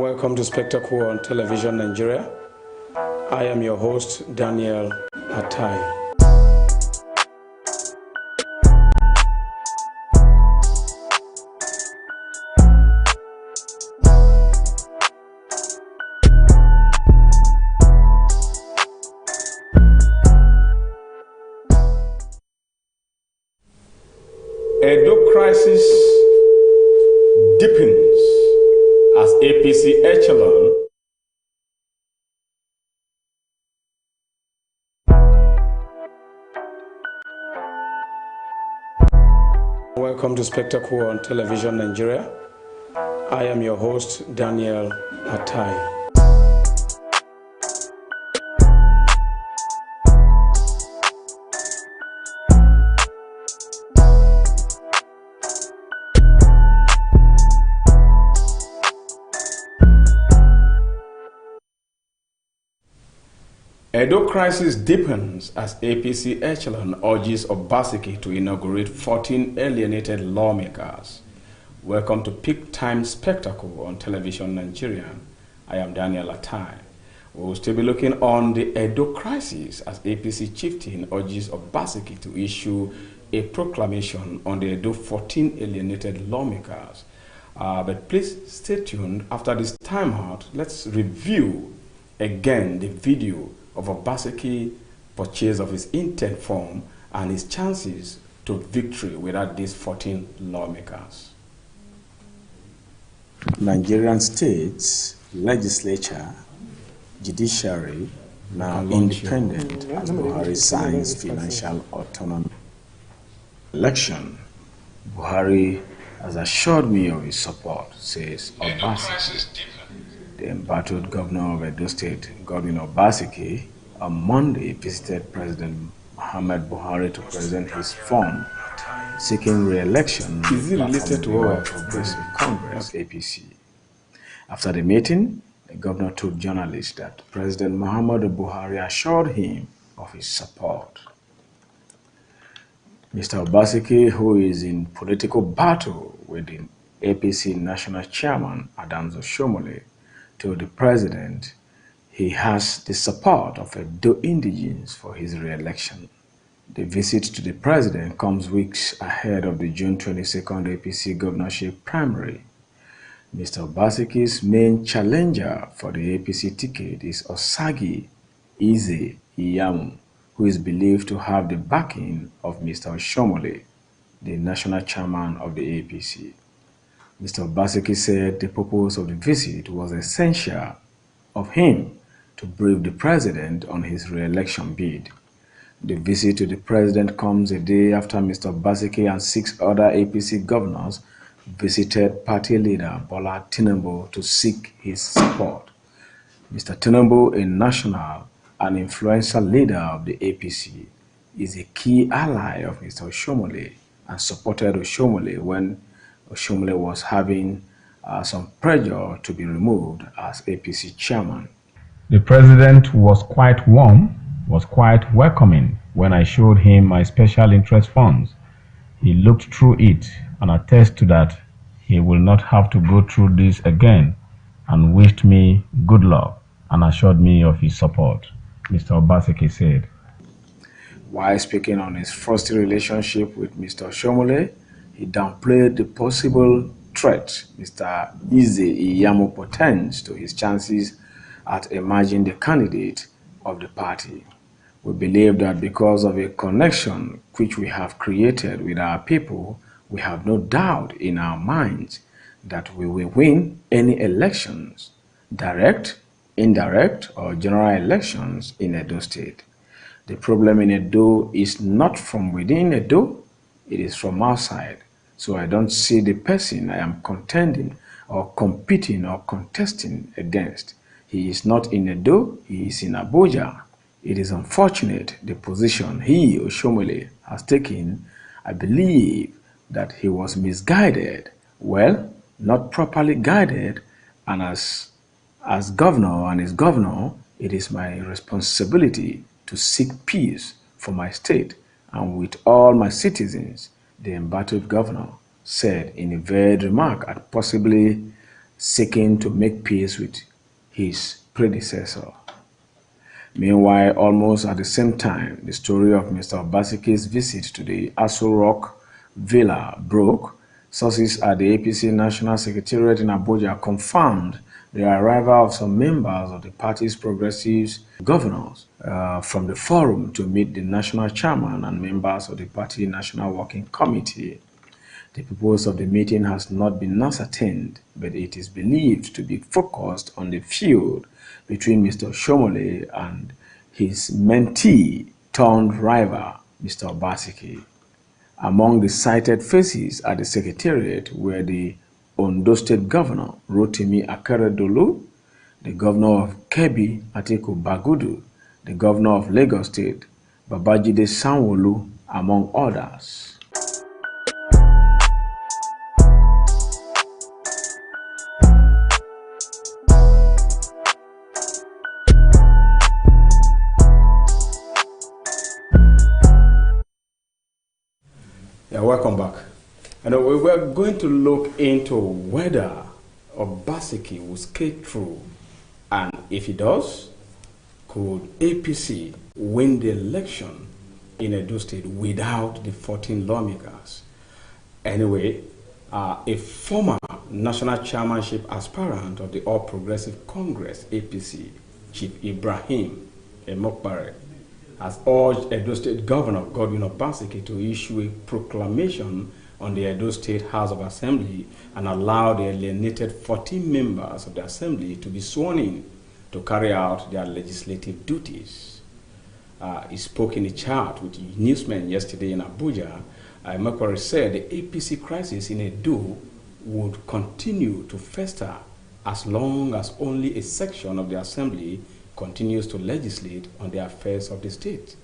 Welcome to Spectacle on Television Nigeria. I am your host, Daniel Atai. Edo crisis deepens as APC echelon Welcome to Spectacle on Television Nigeria. I am your host, Daniel Atai. Edo crisis deepens as APC echelon urges Obaseki to inaugurate 14 alienated lawmakers. Welcome to Peak Time Spectacle on Television Nigeria. I am Daniel Atai. We will still be looking on the Edo crisis as APC chieftain urges Obaseki to issue a proclamation on the Edo 14 alienated lawmakers. But please stay tuned. After this timeout, let's review again the video of Obaseki purchase of his intent form and his chances to victory without these 14 lawmakers. Nigerian states, legislature, judiciary, now independent as Buhari signs financial autonomy. Election, Buhari has assured me of his support, says Obaseki. The embattled governor of Edo State, Godwin Obaseki, on Monday visited President Muhammad Buhari to present his form seeking re-election. Is it related to our Progressive Congress, APC? After the meeting, the governor told journalists that President Muhammad Buhari assured him of his support. Mr. Obaseki, who is in political battle with the APC national chairman, Adams Oshomole, told the president he has the support of Edo indigenes for his re-election. The visit to the president comes weeks ahead of the June 22nd APC governorship primary. Mr. Obaseki's main challenger for the APC ticket is Osagi Ize Iyamu, who is believed to have the backing of Mr. Oshomole, the national chairman of the APC. Mr. Obaseki said the purpose of the visit was essential of him to brief the president on his re-election bid. The visit to the president comes a day after Mr. Obaseki and 6 other APC governors visited party leader Bola Tinubu to seek his support. Mr. Tinubu, a national and influential leader of the APC, is a key ally of Mr. Oshomole and supported Oshomole when Oshomole was having some pressure to be removed as APC chairman. The president was quite warm, was quite welcoming when I showed him my special interest funds. He looked through it and attested to that he will not have to go through this again and wished me good luck and assured me of his support, Mr. Obaseki said. While speaking on his frosty relationship with Mr. Oshomole, he downplayed the possible threat Mr. Ize Iyamu portends to his chances at emerging the candidate of the party. We believe that because of a connection which we have created with our people, we have no doubt in our minds that we will win any elections, direct, indirect, or general elections in Edo State. The problem in Edo is not from within Edo, it is from outside. So I don't see the person I am contending or competing or contesting against. He is not in Edo, he is in Abuja. It is unfortunate the position he, Oshomole, has taken. I believe that he was misguided, well, not properly guided, and as governor and as governor, it is my responsibility to seek peace for my state and with all my citizens, the embattled governor said in a veiled remark at possibly seeking to make peace with his predecessor. Meanwhile, almost at the same time, the story of Mr. Obasiki's visit to the Aso Rock Villa broke. Sources at the APC National Secretariat in Abuja confirmed the arrival of some members of the party's progressive governors from the forum to meet the national chairman and members of the party National Working Committee. The purpose of the meeting has not been ascertained, but it is believed to be focused on the feud between Mr. Shomole and his mentee turned rival, Mr. Obaseki. Among the cited faces at the Secretariat were the Ondo State Governor, Rotimi Akeredolu, the Governor of Kebbi, Atiku Bagudu, the Governor of Lagos State, Babajide Sanwo-Olu, among others. Yeah, welcome back. And we were going to look into whether Obaseki will skate through, and if he does, could APC win the election in Edo State without the 14 lawmakers? Anyway, a former national chairmanship aspirant of the All Progressive Congress, APC, Chief Ibrahim Emokbare, has urged Edo State Governor Godwin Obaseki to issue a proclamation on the Edo State House of Assembly and allow the alienated 14 members of the Assembly to be sworn in to carry out their legislative duties. He spoke in a chat with newsmen yesterday in Abuja. Macquarie said the APC crisis in Edo would continue to fester as long as only a section of the Assembly continues to legislate on the affairs of the state.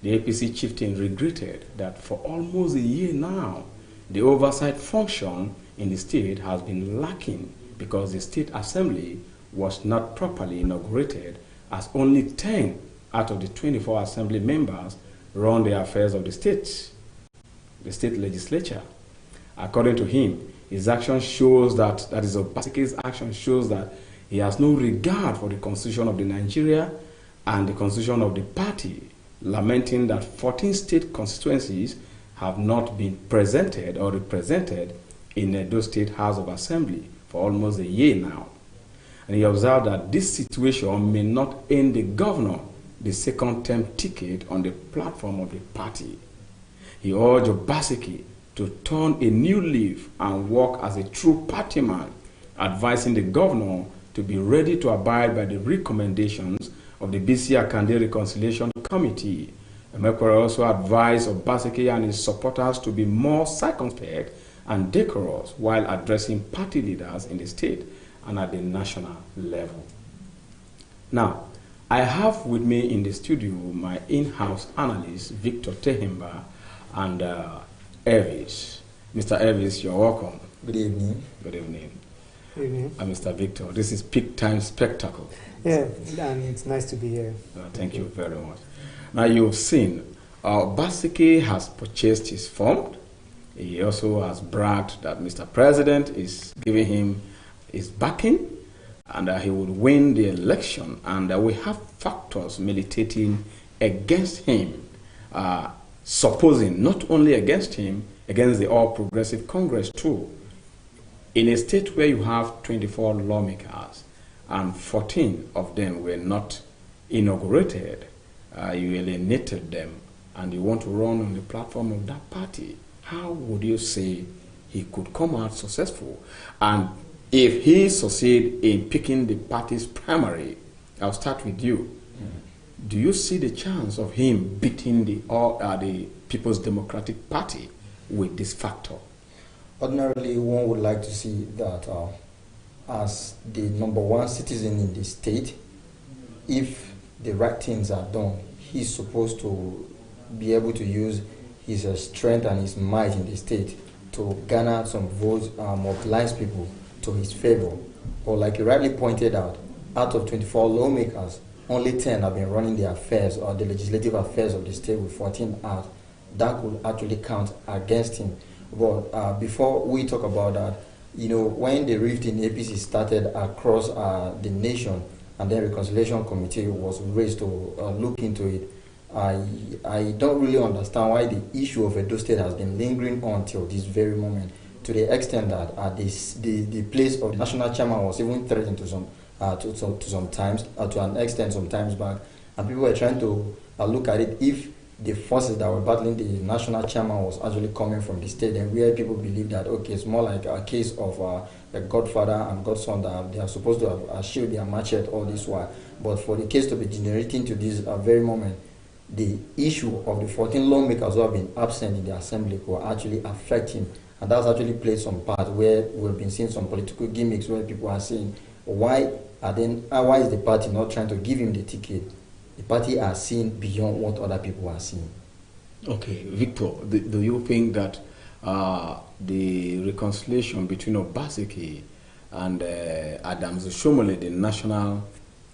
The APC chieftain regretted that for almost a year now, the oversight function in the state has been lacking because the state assembly was not properly inaugurated, as only 10 out of the 24 assembly members run the affairs of the state legislature. According to him, his action shows that is Obaseki's action shows that he has no regard for the constitution of the Nigeria and the constitution of the party, lamenting that 14 state constituencies have not been presented or represented in Edo State House of Assembly for almost a year now. And he observed that this situation may not earn the governor the second term ticket on the platform of the party. He urged Obaseki to turn a new leaf and work as a true party man, advising the governor to be ready to abide by the recommendations of the BC Akande Reconciliation Committee. Emekure also advised Obaseki and his supporters to be more circumspect and decorous while addressing party leaders in the state and at the national level. Now, I have with me in the studio my in-house analyst, Victor Tehimba, and Elvis. Mr. Elvis, you're welcome. Good evening. Good evening. Good evening. And Mr. Victor, this is Peak Time Spectacle. Yeah, and it's nice to be here. Thank you very much. Now, you've seen Obaseki has purchased his fund. He also has bragged that Mr. President is giving him his backing and that he would win the election, and that we have factors militating against him, supposing not only against him, against the All Progressive Congress too. In a state where you have 24 lawmakers and 14 of them were not inaugurated, you alienated them, and you want to run on the platform of that party, how would you say he could come out successful? And if he succeed in picking the party's primary, I'll start with you. Do you see the chance of him beating the People's Democratic Party with this factor? Ordinarily, one would like to see that as the #1 citizen in the state, if the right things are done, he's supposed to be able to use his strength and his might in the state to garner some votes, mobilize people to his favor. But like you rightly pointed out of 24 lawmakers, only 10 have been running the affairs or the legislative affairs of the state with 14 out. That could actually count against him. But before we talk about that, when the rift in APC started across the nation, and then reconciliation committee was raised to look into it, I don't really understand why the issue of Edo State has been lingering on till this very moment, to the extent that the place of the national chairman was even threatened to an extent some times back, and people were trying to look at it if the forces that were battling the national chairman was actually coming from the state, and where people believe that, okay, it's more like a case of a godfather and godson that they are supposed to have shielded their machete all this while. But for the case to be generating to this very moment, the issue of the 14 lawmakers who have been absent in the assembly will actually affect him. And that's actually played some part where we've been seeing some political gimmicks where people are saying, why is the party not trying to give him the ticket? The party are seeing beyond what other people are seeing. Okay, Victor, do you think that the reconciliation between Obaseki and Adams Oshomole, the national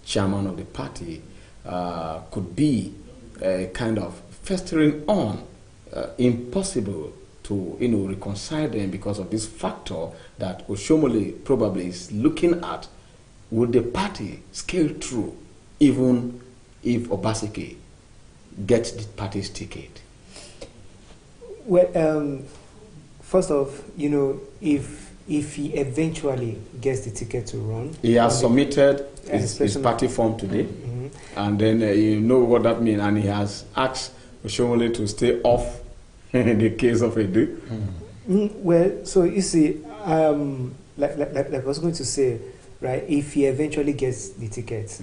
chairman of the party, could be kind of festering on, impossible to reconcile them because of this factor that Oshomole probably is looking at? Would the party scale through even if Obaseki gets the party's ticket? Well, first off, if he eventually gets the ticket to run, he has submitted his party form today, and then you know what that means, and he has asked Oshomole to stay off in the case of Edo. Well, so you see, like I was going to say, right? If he eventually gets the ticket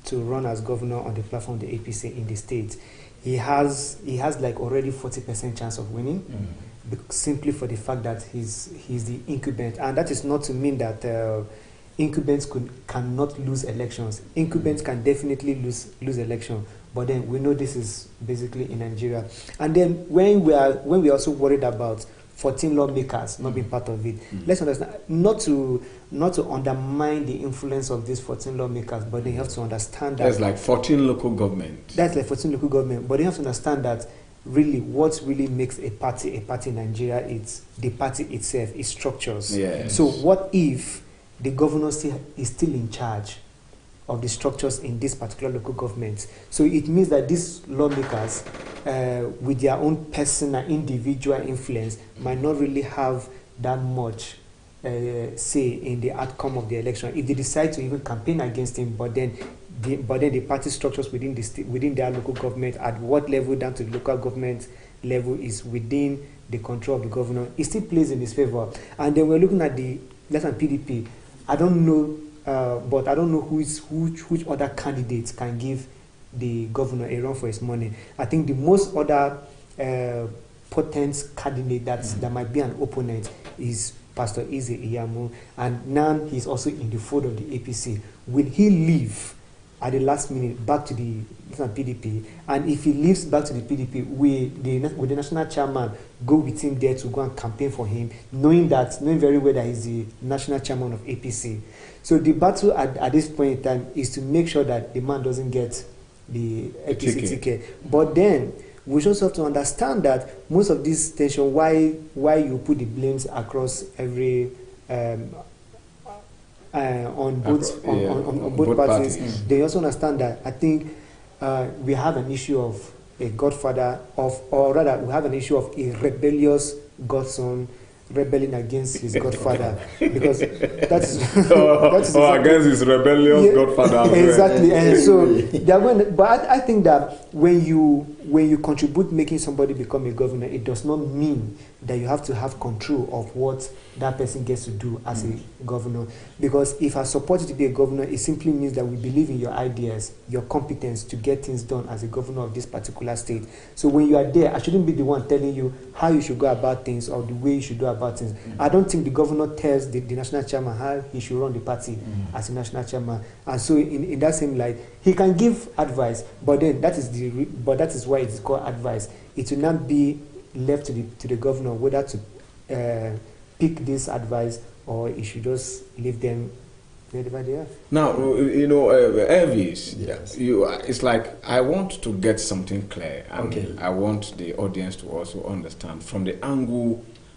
to run as governor on the platform of the APC in the state, he has like already 40% chance of winning, simply for the fact that he's the incumbent, and that is not to mean that incumbents cannot lose elections. Incumbents can definitely lose election, but then we know this is basically in Nigeria. And then when we are also worried about 14 lawmakers not being part of it, let's understand, not to undermine the influence of these 14 lawmakers, but they have to understand that there's like 14 local governments. That's like 14 local government, but they have to understand that really what really makes a party in Nigeria is the party itself, its structures. Yes. So what if the governor is still in charge of the structures in this particular local government? So it means that these lawmakers, with their own personal, individual influence, might not really have that much say in the outcome of the election. If they decide to even campaign against him, but then the party structures within their local government, at what level down to the local government level, is within the control of the governor, it still plays in his favor. And then we're looking at the PDP. I don't know, but I don't know which other candidates can give the governor a run for his money. I think the most other potent candidate that might be an opponent is Pastor Eze Iyamu, and now he's also in the fold of the APC. Will he leave at the last minute back to the PDP? And if he leaves back to the PDP, will the national chairman go with him there to go and campaign for him, knowing very well that he's the national chairman of APC? So the battle at this point in time is to make sure that the man doesn't get the APC ticket. But then we should also have to understand that most of this tension, why you put the blames across every on both parties. They also understand that I think we have an issue of a godfather or rather we have an issue of a rebellious godson rebelling against his godfather, because that's against his rebellious godfather. Exactly. And so they are going. But I think that when you contribute making somebody become a governor, it does not mean that you have to have control of what that person gets to do as a governor. Because if I support you to be a governor, it simply means that we believe in your ideas, your competence to get things done as a governor of this particular state. So when you are there, I shouldn't be the one telling you how you should go about things or the way you should go about things. I don't think the governor tells the national chairman how he should run the party as a national chairman. And so in that same light, he can give advice, but then that is why it's called advice. It will not be left to the governor whether to pick this advice or he should just leave them wherever they are. Now, Elvis, yes. It's like I want to get something clear, and okay. I want the audience to also understand from the angle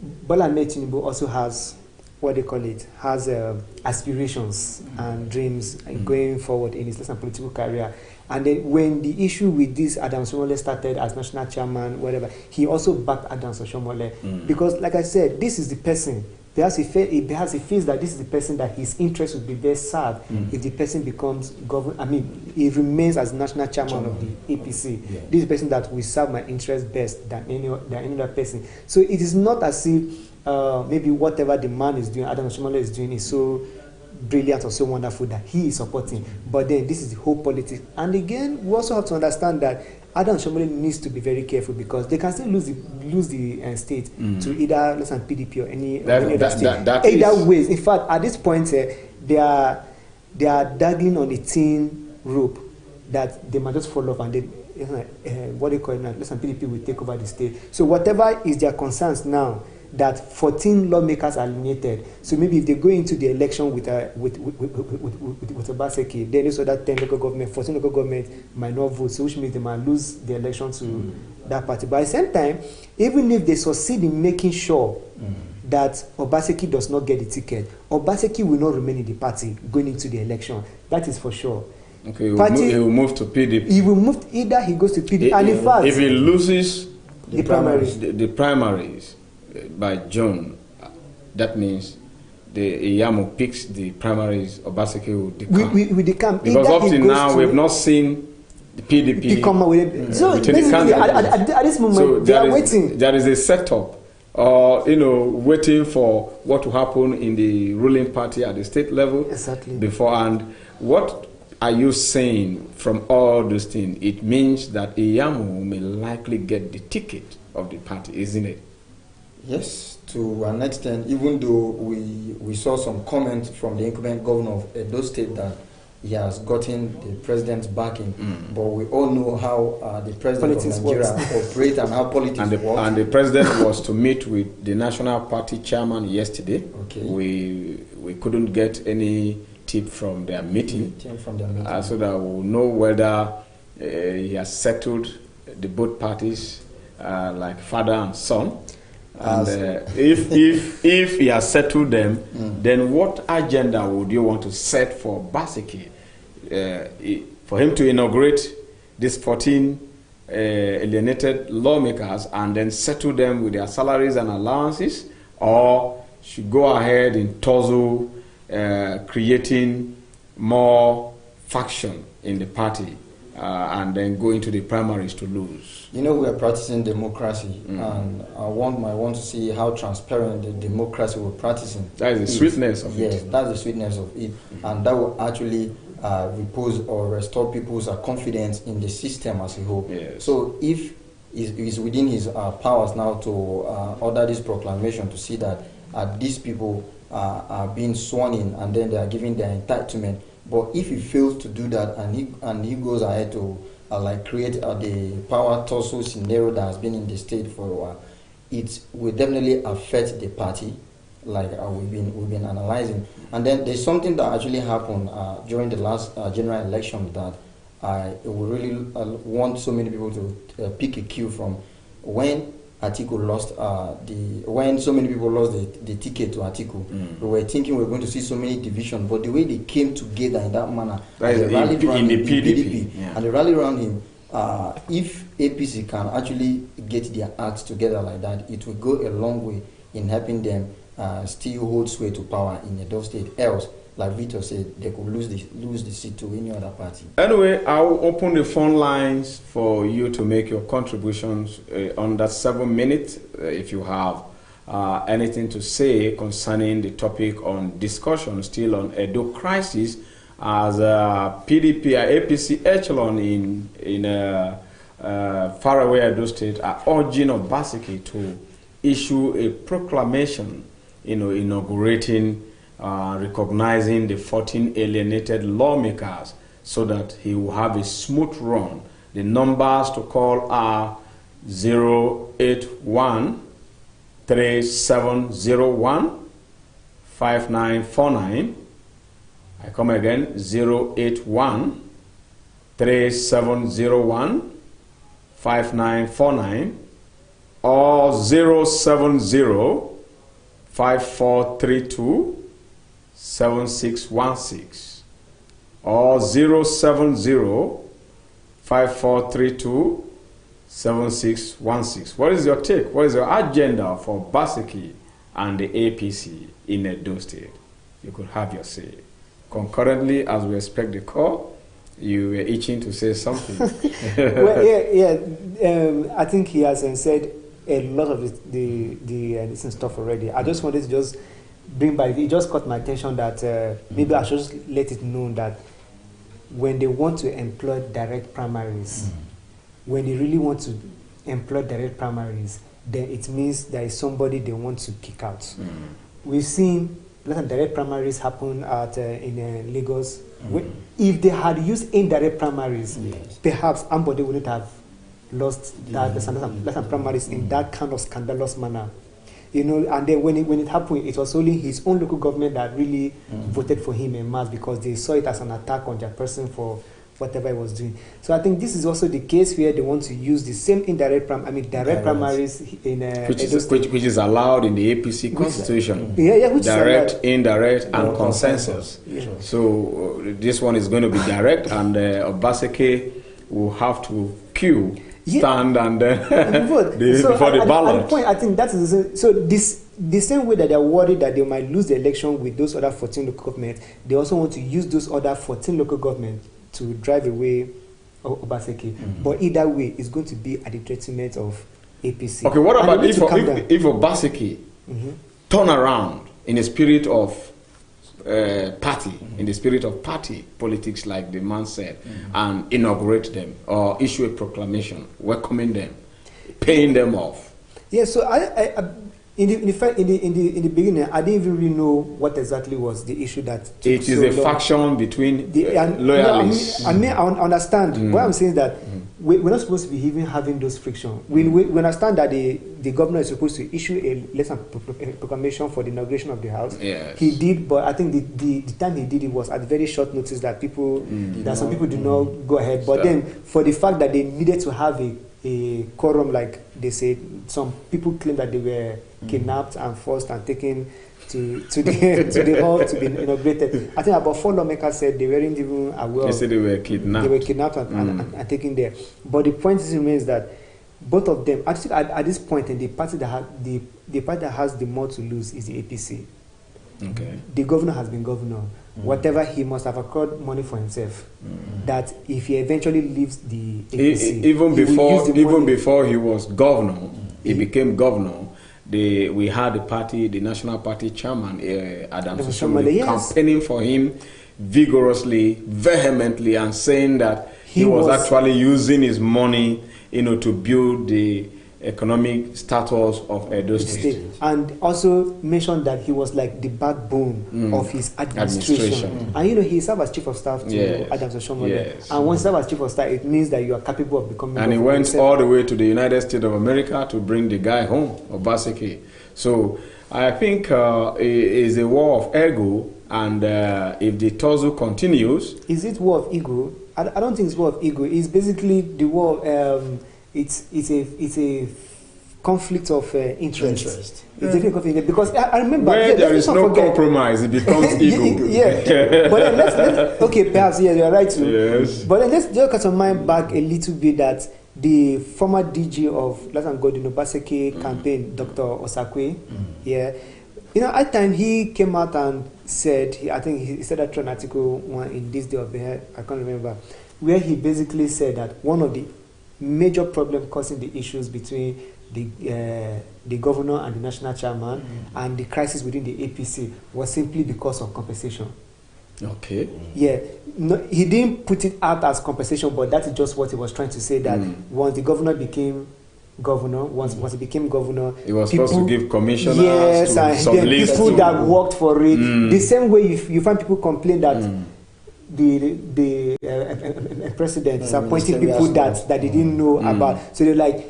Bola Ahmed Tinubu also has, what they call it, has aspirations and dreams going forward in his political career. And then when the issue with this Adams Oshomole started as national chairman, whatever, he also backed Adams Oshomole because, like I said, this is the person. He has a feels that this is the person that his interest would be best served if the person becomes governor. I mean, he remains as national chairman of the APC. Yeah. This is the person that will serve my interest best than any other person. So it is not as if maybe whatever the man is doing, Adam Oshomole is doing, is so brilliant or so wonderful that he is supporting. But then this is the whole politics. And again, we also have to understand that Adam Oshomole needs to be very careful because they can still lose the state to either less than PDP or any other state. Either ways. In fact, at this point, they are dangling on a thin rope that they might just fall off and they what they call it now, less than PDP will take over the state. So whatever is their concerns now, that 14 lawmakers are nominated. So maybe if they go into the election with Obaseki, then those other 10 local government, 14 local government might not vote, so which means they might lose the election to that party. But at the same time, even if they succeed in making sure that Obaseki does not get the ticket, Obaseki will not remain in the party going into the election. That is for sure. Okay, he will move to PDP. He will move, either he goes to PDP, and in fact, if he loses the primaries, the primaries by June, that means the Iyamo picks the primaries, Obaseki will decamp. We decamp. Because up to now, we have not seen the PDP come with it. So basically, at this moment, so they are waiting. There is a setup, waiting for what will happen in the ruling party at the state level. Exactly. Beforehand. What are you saying from all those things? It means that Iyamo may likely get the ticket of the party, isn't it? Yes, to an extent, even though we saw some comments from the incumbent governor of Edo State that he has gotten the president's backing, but we all know how the president of Nigeria operates and how politics works. And the president was to meet with the national party chairman yesterday. Okay. We couldn't get any tip from their meeting, so that we'll know whether he has settled the both parties like father and son. And if he has settled them, then what agenda would you want to set for Obaseki? For him to inaugurate these 14 alienated lawmakers and then settle them with their salaries and allowances, or should go ahead in tussle, creating more faction in the party, and then go into the primaries to lose? You know, we are practicing democracy, and I want to see how transparent the democracy we're practicing. That is the sweetness of it. Yes, that's the sweetness of it, and that will actually repose or restore people's confidence in the system as a whole. Yes. So if it's within his powers now to order this proclamation to see that these people are being sworn in and then they are given their entitlement. But if he fails to do that and he goes ahead to create the power tussle scenario that has been in the state for a while, it will definitely affect the party, like we've been analyzing. And then there's something that actually happened during the last general election that I would really want so many people to pick a cue from. When Atiku lost when so many people lost the ticket to Atiku, we were thinking we were going to see so many divisions, but the way they came together in that manner, they rallied around the PDP, and they rallied around him. If APC can actually get their acts together like that, it will go a long way in helping them still hold sway to power in Edo State. Else, like Victor said, they could lose the seat to any other party. Anyway, I'll open the phone lines for you to make your contributions on that 7 minutes. If you have anything to say concerning the topic on discussion still on Edo crisis, as PDP, APC echelon in faraway Edo State are urging Obaseki to issue a proclamation, inaugurating, recognizing the 14 alienated lawmakers so that he will have a smooth run. The numbers to call are 081 3701 5949. I come again, 081 3701 5949. or 070-5432-7616 or 070-5432-7616. What is your take? What is your agenda for Basiki and the APC in Edo State? You could have your say. Concurrently, as we expect the call, you were itching to say something. Well, I think he has said a lot of the this stuff already. I just wanted to just bring back. It just caught my attention that maybe I should just let it known that when they want to employ direct primaries, when they really want to employ direct primaries, then it means there is somebody they want to kick out. We've seen a lot of direct primaries happen at in Lagos. If they had used indirect primaries, perhaps Ambode wouldn't have lost that primaries in that kind of scandalous manner. You know, and then when it happened, it was only his own local government that really voted for him en masse because they saw it as an attack on their person for whatever he was doing. So I think this is also the case where they want to use the same direct primaries in which is allowed in the APC constitution. Which direct, is indirect, and consensus. So this one is going to be direct, and Obaseki will have to queue, stand, and before the ballot. At the point, I think that is so. The same way that they are worried that they might lose the election with those other 14 local governments, they also want to use those other 14 local governments to drive away Obaseki. But either way, it's going to be at the detriment of APC. Okay, what about if Obaseki turn around in the spirit of party, in the spirit of party politics, like the man said, and inaugurate them or issue a proclamation welcoming them, paying them off? Yeah, so in the beginning, I didn't even really know what exactly was the issue that. It is a faction between loyalists. I understand. What I'm saying is that we're not supposed to be even having those friction. We understand that the governor is supposed to issue a proclamation for the inauguration of the house. Yes. He did, but I think the time he did it was at very short notice that some people did not go ahead. But then for the fact that they needed to have a quorum, like they said, some people claim that they were kidnapped and forced and taken to the hall to be inaugurated. I think about 4 lawmakers said they weren't even aware. They said they were kidnapped. They were kidnapped and taken there. But the point remains that both of them, actually, at this point, and the party that has the more to lose is the APC. Okay. The governor has been governor. Whatever he must have accrued money for himself. That if he eventually leaves the APC, even before he was governor, he became governor. We had the national party chairman, Adams Oshomole, campaigning for him vigorously, vehemently, and saying that he was actually using his money, to build the economic status of Edo State. And also mentioned that he was like the backbone of his administration. And he served as chief of staff to Adams Oshomole. Yes. And once you serve as chief of staff, it means that you are capable of becoming. And he went all the way to the United States of America to bring the guy home, Obaseki. So I think it is a war of ego, and if the tussle continues, is it war of ego? I don't think it's war of ego. It's basically the war. It's a conflict of interest. It's a conflict of interest because I remember where there is no compromise, it becomes ego. But then let's perhaps you're right too. Yes. But then let's just cut our mind back a little bit that the former DG of Obaseki campaign, Dr. Osakwe, at time he came out and said, I think he said that through an article in this day of the head, I can't remember, where he basically said that one of the major problem causing the issues between the governor and the national chairman and the crisis within the APC was simply because of compensation. Okay. Yeah. No, he didn't put it out as compensation, but that is just what he was trying to say, that once the governor became governor, once he became governor, he was supposed to give commissioners to some people that worked for it. The same way you find people complain that the president is appointing people that they didn't know about. So they're like,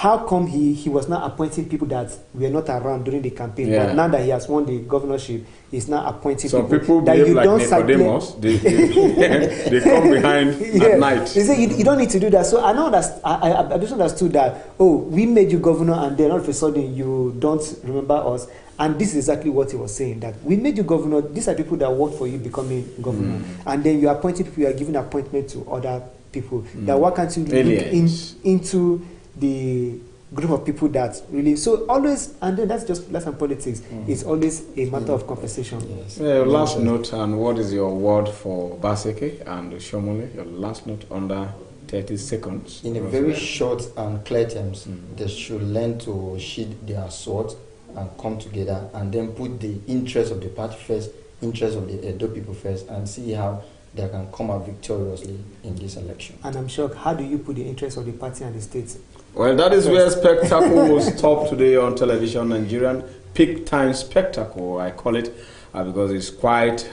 how come he was not appointing people that were not around during the campaign? Yeah. But now that he has won the governorship, he's now appointing So people that behave you like don't Nicodemus. They come behind at night. They say you don't need to do that. So I know that I just understood that, oh, we made you governor and then all of a sudden you don't remember us. And this is exactly what he was saying, that we made you governor. These are people that work for you becoming governor. And then you're appointing people, you are giving appointment to other people. That why can't you look into the group of people that really, so always, and then that's just less than politics. It's always a matter of conversation. Yes. Last note, and what is your word for Baseke and Shomole? Your last note under 30 seconds. In a very short and clear terms, they should learn to sheath their swords and come together and then put the interest of the party first, interest of the Edo people first, and see how they can come out victoriously in this election. And I'm shocked, how do you put the interest of the party and the state? Well, that is where spectacle will stop today on television Nigerian. Peak time spectacle, I call it, because it's quite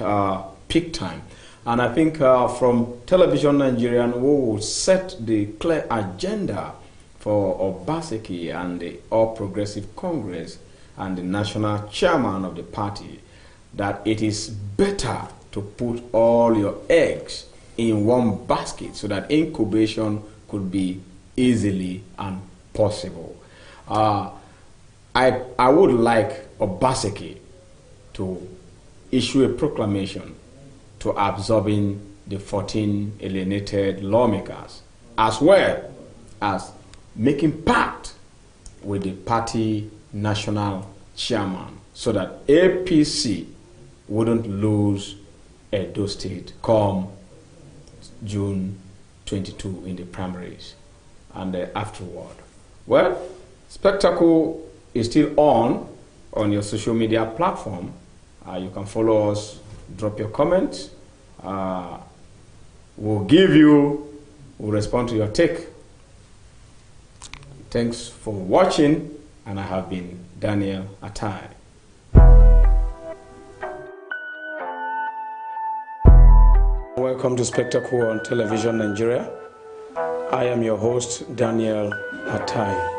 peak time. And I think from television Nigerian, we will set the clear agenda for Obaseki and the All Progressive Congress and the national chairman of the party, that it is better to put all your eggs in one basket so that incubation could be easily and possible. I would like Obaseki to issue a proclamation to absorbing the 14 alienated lawmakers, as well as making pact with the party national chairman so that APC wouldn't lose Edo State come June 22 in the primaries and afterward. Well, spectacle is still on your social media platform. You can follow us, drop your comments. We'll respond to your take. Thanks for watching, and I have been Daniel Atai. Welcome to Spectacle on Television Nigeria. I am your host, Daniel Atai.